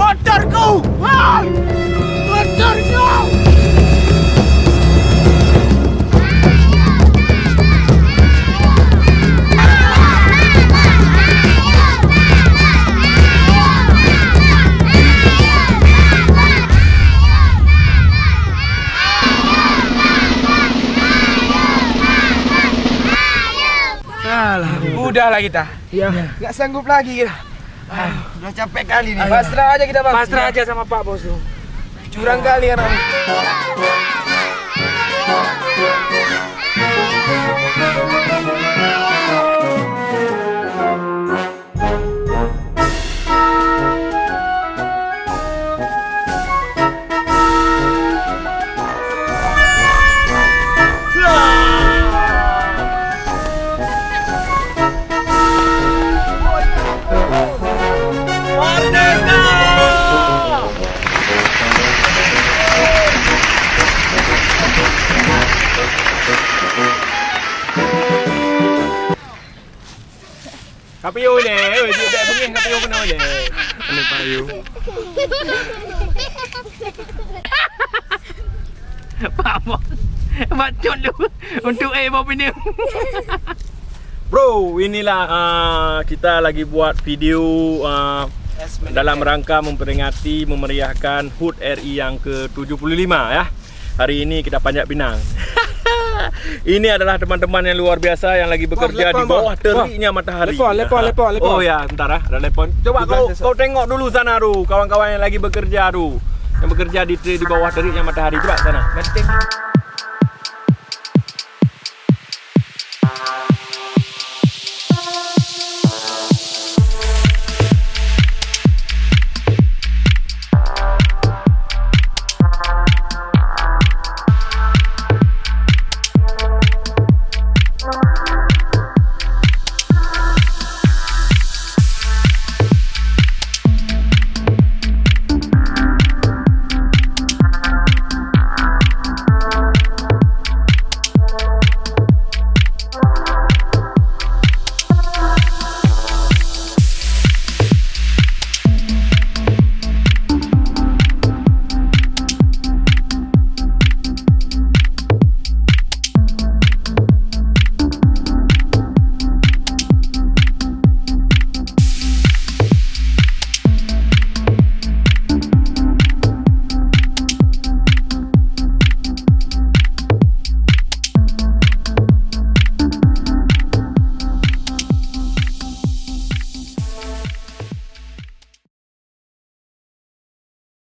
Motorku! Ah! Motorku! Alah, udahlah kita. Iya. Nggak sanggup lagi kita. Udah capek kali nih. Pasrah aja kita, Bang. Pasrah aja sama Pak Bos tuh. Curang kali anak. KPU ni, dia pengen KPU kena je. Kena payu. Pak Bos. Bacot lu untuk bawa pindah. Bro, inilah kita lagi buat video dalam rangka memperingati memeriahkan HUT RI yang ke-75 ya. Hari ini kita panjat pinang. Ini adalah teman-teman yang luar biasa yang lagi bekerja di bawah teriknya matahari. Lepon. Oh ya, bentar ada telepon. Coba kau tengok dulu sana kawan-kawan yang lagi bekerja Yang bekerja di bawah teriknya matahari. Coba sana.